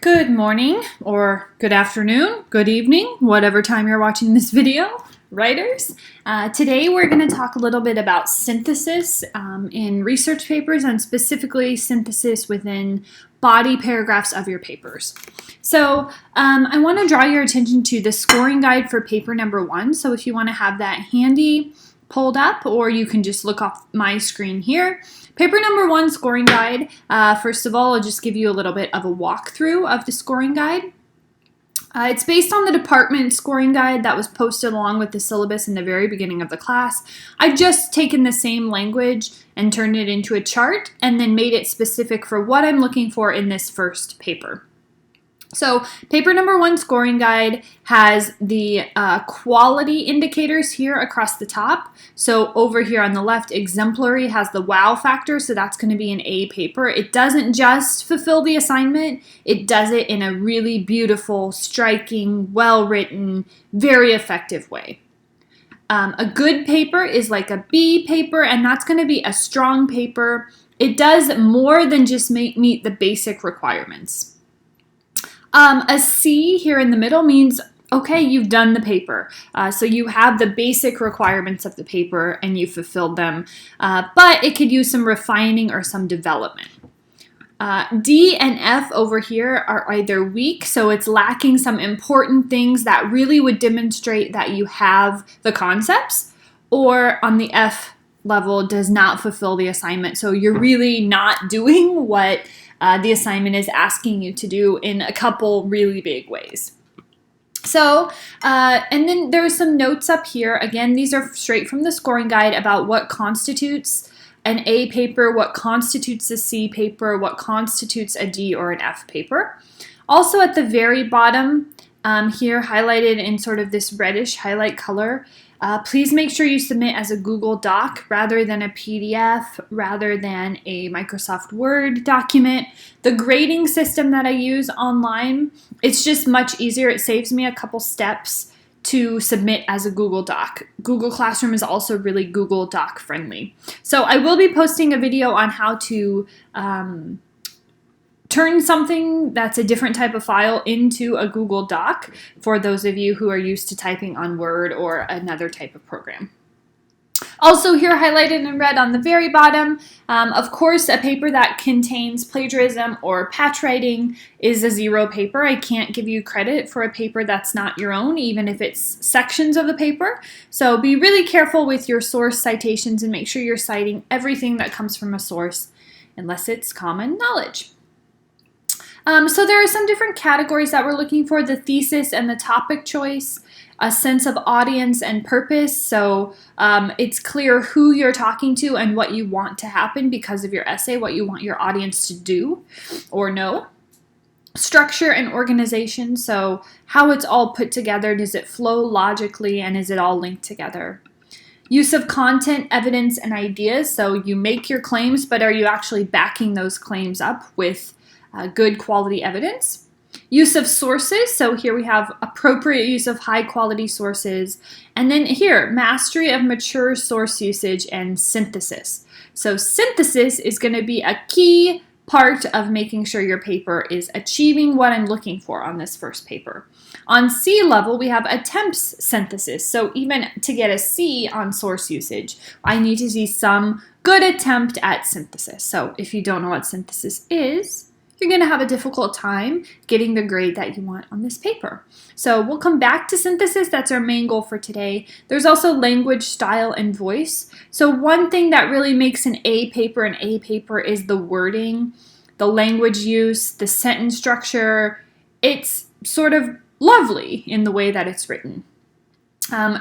Good morning, or good afternoon, good evening, whatever time you're watching this video, writers. Today we're going to talk a little bit about synthesis in research papers, and specifically synthesis within body paragraphs of your papers. So I want to draw your attention to the scoring guide for paper number 1. So if you want to have that handy, pulled up, or you can just look off my screen here. Paper number 1 scoring guide. First of all, I'll just give you a little bit of a walkthrough of the scoring guide. It's based on the department scoring guide that was posted along with the syllabus in the very beginning of the class. I've just taken the same language and turned it into a chart and then made it specific for what I'm looking for in this first paper. So paper number 1 scoring guide has the quality indicators here across the top. So over here on the left, exemplary has the wow factor, so that's going to be an A paper. It doesn't just fulfill the assignment, it does it in a really beautiful, striking, well-written, very effective way. A good paper is like a B paper, and that's going to be a strong paper. It does more than just meet the basic requirements. A C here in the middle means, okay, you've done the paper. So you have the basic requirements of the paper and you fulfilled them, but it could use some refining or some development. D and F over here are either weak, so it's lacking some important things that really would demonstrate that you have the concepts, or on the F level does not fulfill the assignment. So you're really not doing what the assignment is asking you to do in a couple really big ways. So, and then there's some notes up here. Again, these are straight from the scoring guide about what constitutes an A paper, what constitutes a C paper, what constitutes a D or an F paper. Also at the very bottom here, highlighted in sort of this reddish highlight color, please make sure you submit as a Google Doc rather than a PDF, rather than a Microsoft Word document. The grading system that I use online, it's just much easier. It saves me a couple steps to submit as a Google Doc. Google Classroom is also really Google Doc friendly. So I will be posting a video on how to turn something that's a different type of file into a Google Doc for those of you who are used to typing on Word or another type of program. Also here highlighted in red on the very bottom, of course, a paper that contains plagiarism or patch writing is a 0 paper. I can't give you credit for a paper that's not your own, even if it's sections of the paper. So be really careful with your source citations and make sure you're citing everything that comes from a source, unless it's common knowledge. So there are some different categories that we're looking for: the thesis and the topic choice, a sense of audience and purpose. So it's clear who you're talking to and what you want to happen because of your essay, what you want your audience to do or know. Structure and organization, so how it's all put together, does it flow logically, and is it all linked together? Use of content, evidence, and ideas, so you make your claims, but are you actually backing those claims up with good quality evidence? Use of sources, so here we have appropriate use of high quality sources, and then here, mastery of mature source usage and synthesis. So synthesis is going to be a key part of making sure your paper is achieving what I'm looking for on this first paper. On C level, we have attempts synthesis, so even to get a C on source usage, I need to see some good attempt at synthesis. So if you don't know what synthesis is, you're going to have a difficult time getting the grade that you want on this paper. So we'll come back to synthesis. That's our main goal for today. There's also language, style, and voice. So one thing that really makes an A paper is the wording, the language use, the sentence structure. It's sort of lovely in the way that it's written.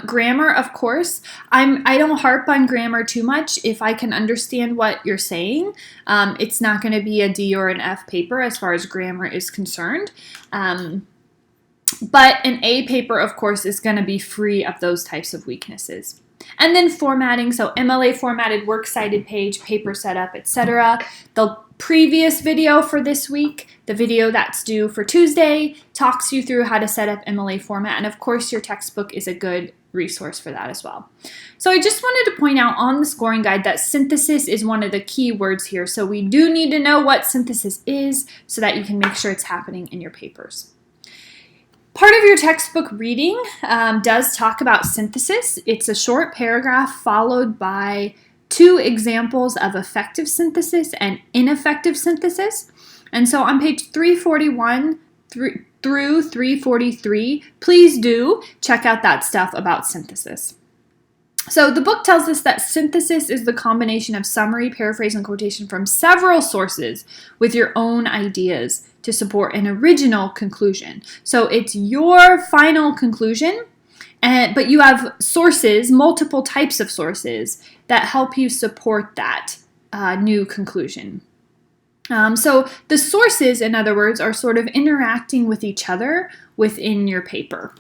Grammar, of course. I don't harp on grammar too much. If I can understand what you're saying, it's not going to be a D or an F paper as far as grammar is concerned. But an A paper, of course, is going to be free of those types of weaknesses. And then formatting, so MLA formatted works cited page, paper setup, etc. The previous video for this week, the video that's due for Tuesday, talks you through how to set up MLA format. And of course, your textbook is a good resource for that as well. So I just wanted to point out on the scoring guide that synthesis is one of the key words here. So we do need to know what synthesis is so that you can make sure it's happening in your papers. Part of your textbook reading does talk about synthesis. It's a short paragraph followed by 2 examples of effective synthesis and ineffective synthesis. And so on page 341 through 343, please do check out that stuff about synthesis. So the book tells us that synthesis is the combination of summary, paraphrase, and quotation from several sources with your own ideas to support an original conclusion. So it's your final conclusion, but you have sources, multiple types of sources, that help you support that new conclusion. So the sources, in other words, are sort of interacting with each other within your paper.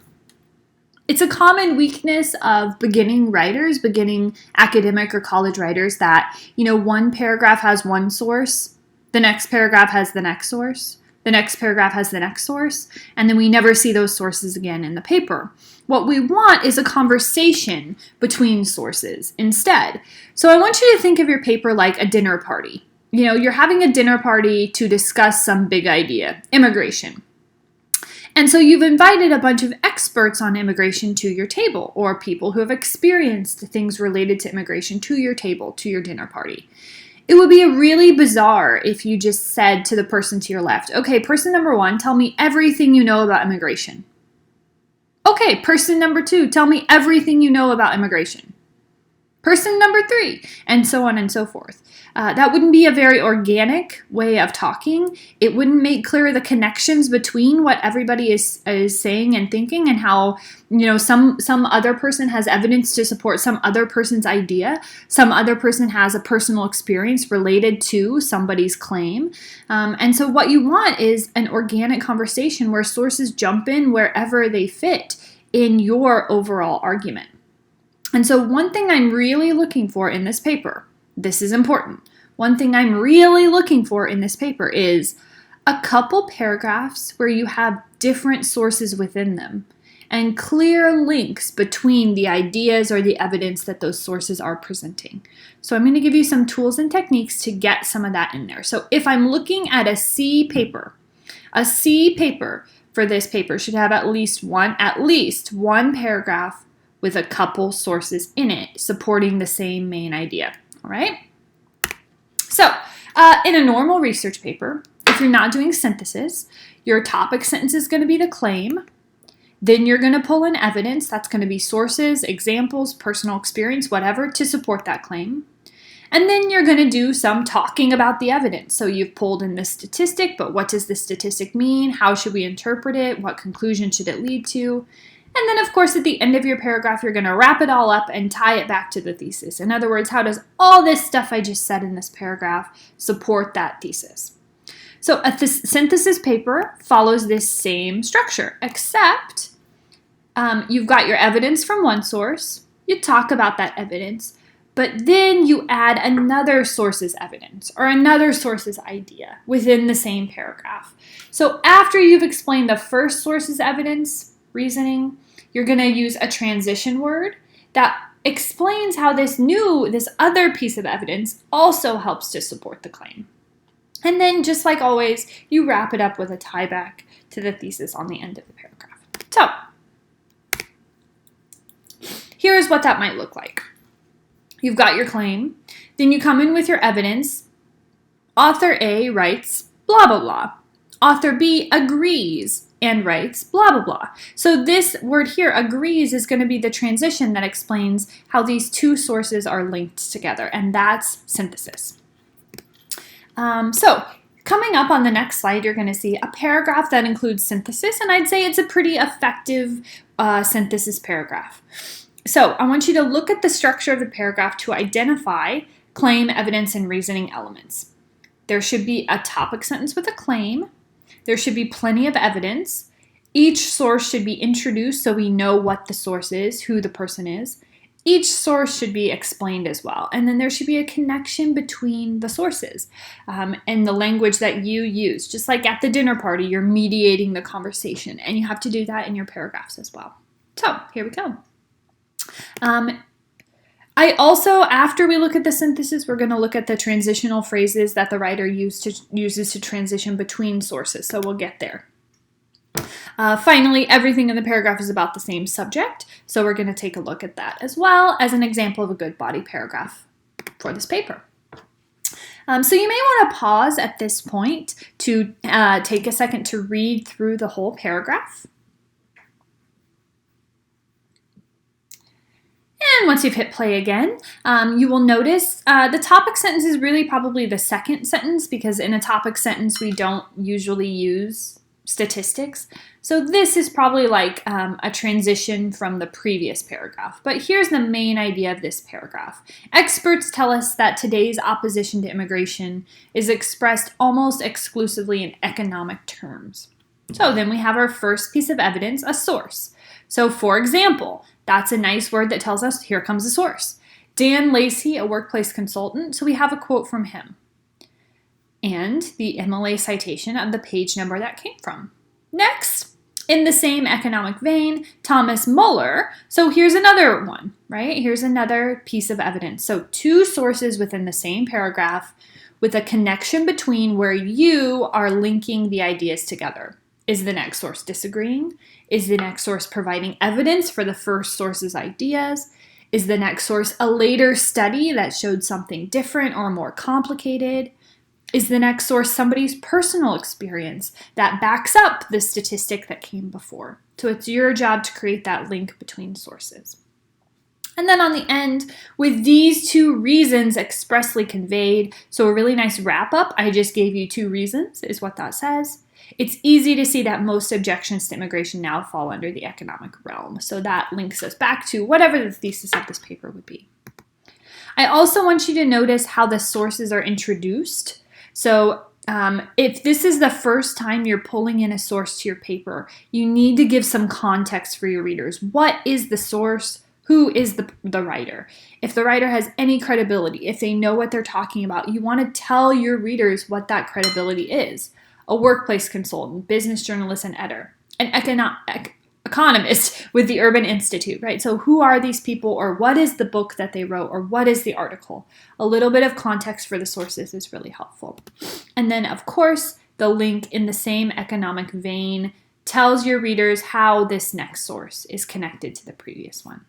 It's a common weakness of beginning writers, beginning academic or college writers, that, one paragraph has one source, the next paragraph has the next source, the next paragraph has the next source, and then we never see those sources again in the paper. What we want is a conversation between sources instead. So I want you to think of your paper like a dinner party. You're having a dinner party to discuss some big idea, immigration. And so you've invited a bunch of experts on immigration to your table, or people who have experienced things related to immigration to your table, to your dinner party. It would be really bizarre if you just said to the person to your left, okay, person number 1, tell me everything you know about immigration. Okay, person number 2, tell me everything you know about immigration. Person number 3, and so on and so forth. That wouldn't be a very organic way of talking. It wouldn't make clear the connections between what everybody is saying and thinking, and how, some other person has evidence to support some other person's idea. Some other person has a personal experience related to somebody's claim. And so what you want is an organic conversation where sources jump in wherever they fit in your overall argument. And so one thing I'm really looking for in this paper, this is important. One thing I'm really looking for in this paper is a couple paragraphs where you have different sources within them and clear links between the ideas or the evidence that those sources are presenting. So I'm going to give you some tools and techniques to get some of that in there. So if I'm looking at a C paper for this paper should have at least one paragraph with a couple sources in it supporting the same main idea. All right? So, in a normal research paper, if you're not doing synthesis, your topic sentence is going to be the claim. Then you're going to pull in evidence. That's going to be sources, examples, personal experience, whatever, to support that claim. And then you're going to do some talking about the evidence. So you've pulled in the statistic, but what does the statistic mean? How should we interpret it? What conclusion should it lead to? And then, of course, at the end of your paragraph, you're going to wrap it all up and tie it back to the thesis. In other words, how does all this stuff I just said in this paragraph support that thesis? So a synthesis paper follows this same structure, except you've got your evidence from one source, you talk about that evidence, but then you add another source's evidence or another source's idea within the same paragraph. So after you've explained the first source's evidence, reasoning, you're going to use a transition word that explains how this other piece of evidence also helps to support the claim. And then, just like always, you wrap it up with a tie back to the thesis on the end of the paragraph. So, here's what that might look like. You've got your claim, then you come in with your evidence. Author A writes blah, blah, blah. Author B agrees and writes blah, blah, blah. So this word here, agrees, is going to be the transition that explains how these two sources are linked together, and that's synthesis. So coming up on the next slide, you're going to see a paragraph that includes synthesis, and I'd say it's a pretty effective synthesis paragraph. So I want you to look at the structure of the paragraph to identify claim, evidence, and reasoning elements. There should be a topic sentence with a claim. There should be plenty of evidence. Each source should be introduced so we know what the source is, who the person is. Each source should be explained as well. And then there should be a connection between the sources and the language that you use. Just like at the dinner party, you're mediating the conversation, and you have to do that in your paragraphs as well. So here we go. I also, after we look at the synthesis, we're going to look at the transitional phrases that the writer uses to transition between sources, so we'll get there. Finally, everything in the paragraph is about the same subject, so we're going to take a look at that as well as an example of a good body paragraph for this paper. So you may want to pause at this point to take a second to read through the whole paragraph. And once you've hit play again, you will notice the topic sentence is really probably the second sentence, because in a topic sentence we don't usually use statistics. So this is probably like a transition from the previous paragraph. But here's the main idea of this paragraph. Experts tell us that today's opposition to immigration is expressed almost exclusively in economic terms. So then we have our first piece of evidence, a source. So for example, that's a nice word that tells us here comes a source. Dan Lacey, a workplace consultant, so we have a quote from him. And the MLA citation of the page number that came from. Next, in the same economic vein, Thomas Muller. So here's another one, right? Here's another piece of evidence. So two sources within the same paragraph with a connection between where you are linking the ideas together. Is the next source disagreeing? Is the next source providing evidence for the first source's ideas? Is the next source a later study that showed something different or more complicated? Is the next source somebody's personal experience that backs up the statistic that came before? So it's your job to create that link between sources. And then on the end, with these two reasons expressly conveyed, so a really nice wrap up, I just gave you two reasons, is what that says. It's easy to see that most objections to immigration now fall under the economic realm. So that links us back to whatever the thesis of this paper would be. I also want you to notice how the sources are introduced. So if this is the first time you're pulling in a source to your paper, you need to give some context for your readers. What is the source? Who is the writer? If the writer has any credibility, if they know what they're talking about, you want to tell your readers what that credibility is. A workplace consultant, business journalist and editor, an economist with the Urban Institute, right? So who are these people, or what is the book that they wrote, or what is the article? A little bit of context for the sources is really helpful. And then, of course, the link in the same economic vein tells your readers how this next source is connected to the previous one.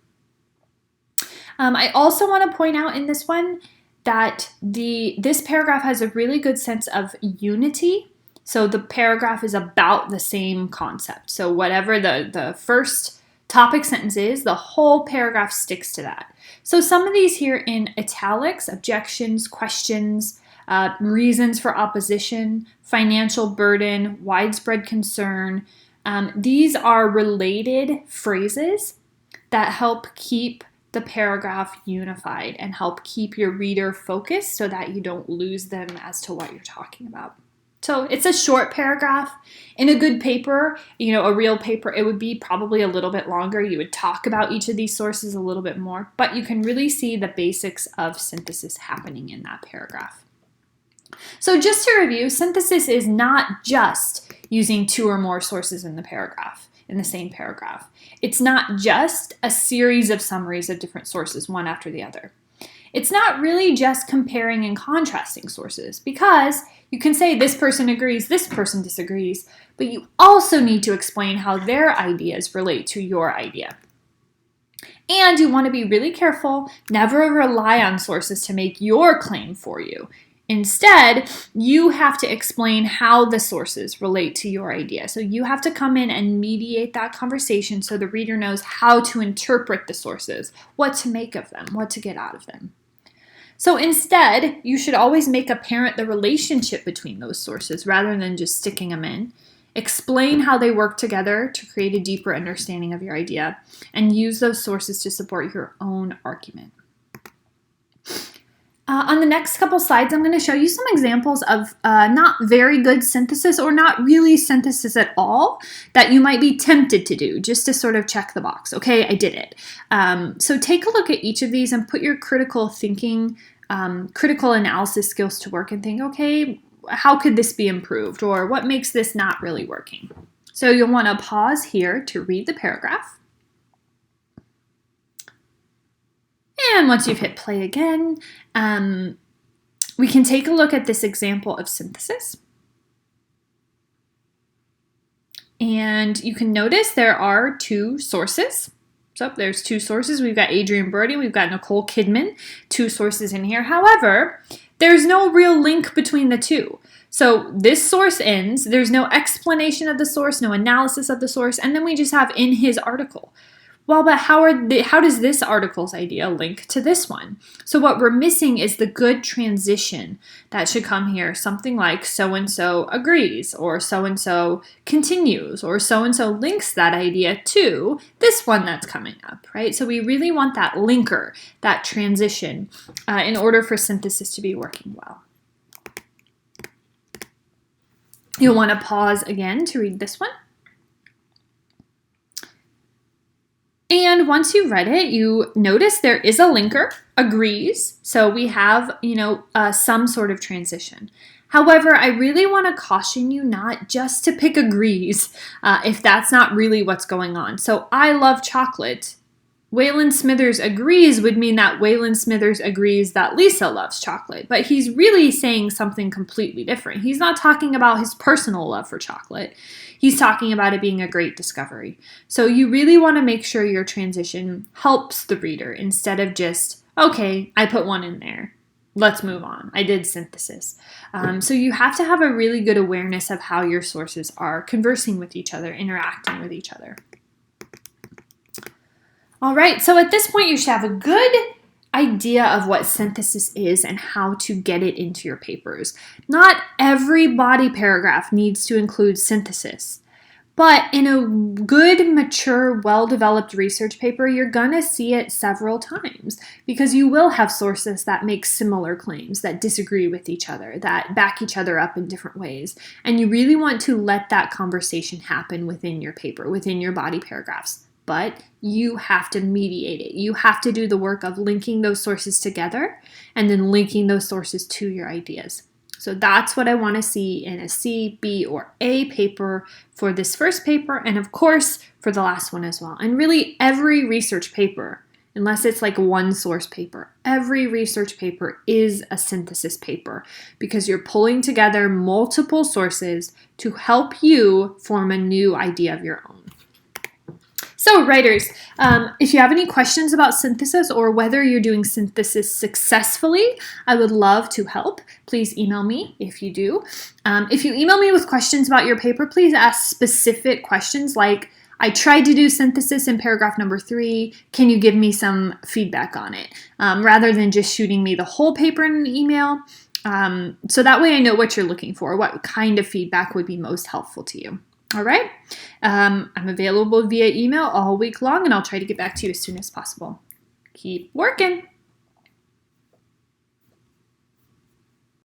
I also want to point out in this one that this paragraph has a really good sense of unity. So the paragraph is about the same concept. So whatever the first topic sentence is, the whole paragraph sticks to that. So some of these here in italics, objections, questions, reasons for opposition, financial burden, widespread concern, these are related phrases that help keep the paragraph unified and help keep your reader focused so that you don't lose them as to what you're talking about. So it's a short paragraph. In a good paper, a real paper, it would be probably a little bit longer. You would talk about each of these sources a little bit more, but you can really see the basics of synthesis happening in that paragraph. So just to review, synthesis is not just using two or more sources in the paragraph, in the same paragraph. It's not just a series of summaries of different sources, one after the other. It's not really just comparing and contrasting sources, because you can say this person agrees, this person disagrees, but you also need to explain how their ideas relate to your idea. And you want to be really careful, never rely on sources to make your claim for you. Instead, you have to explain how the sources relate to your idea. So you have to come in and mediate that conversation so the reader knows how to interpret the sources, what to make of them, what to get out of them. So instead, you should always make apparent the relationship between those sources rather than just sticking them in. Explain how they work together to create a deeper understanding of your idea, and use those sources to support your own argument. On the next couple slides, I'm going to show you some examples of not very good synthesis, or not really synthesis at all, that you might be tempted to do just to sort of check the box. Okay, I did it. So take a look at each of these and put your critical thinking, critical analysis skills to work and think, okay, how could this be improved, or what makes this not really working? So you'll want to pause here to read the paragraph. And once you've hit play again, we can take a look at this example of synthesis. And you can notice there are two sources. So there's two sources. We've got Adrian Brody, we've got Nicole Kidman, two sources in here. However, there's no real link between the two. So this source ends, there's no explanation of the source, no analysis of the source, and then we just have in his article. Well, but how does this article's idea link to this one? So what we're missing is the good transition that should come here. Something like so-and-so agrees, or so-and-so continues, or so-and-so links that idea to this one that's coming up, right? So we really want that linker, that transition, in order for synthesis to be working well. You'll want to pause again to read this one. And once you've read it, you notice there is a linker, agrees. So we have, some sort of transition. However, I really want to caution you not just to pick agrees if that's not really what's going on. So I love chocolate. Waylon Smithers agrees would mean that Waylon Smithers agrees that Lisa loves chocolate, but he's really saying something completely different. He's not talking about his personal love for chocolate. He's talking about it being a great discovery. So you really want to make sure your transition helps the reader instead of just, okay, I put one in there. Let's move on. I did synthesis. So you have to have a really good awareness of how your sources are conversing with each other, interacting with each other. All right, so at this point, you should have a good idea of what synthesis is and how to get it into your papers. Not every body paragraph needs to include synthesis, but in a good, mature, well-developed research paper, you're gonna see it several times because you will have sources that make similar claims, that disagree with each other, that back each other up in different ways. And you really want to let that conversation happen within your paper, within your body paragraphs. But you have to mediate it. You have to do the work of linking those sources together and then linking those sources to your ideas. So that's what I want to see in a C, B, or A paper for this first paper, and of course for the last one as well. And really every research paper, unless it's like one source paper, every research paper is a synthesis paper because you're pulling together multiple sources to help you form a new idea of your own. So writers, if you have any questions about synthesis or whether you're doing synthesis successfully, I would love to help. Please email me if you do. If you email me with questions about your paper, please ask specific questions like, I tried to do synthesis in paragraph number 3. Can you give me some feedback on it? Rather than just shooting me the whole paper in an email. So that way I know what you're looking for, what kind of feedback would be most helpful to you. All right. I'm available via email all week long, and I'll try to get back to you as soon as possible. Keep working.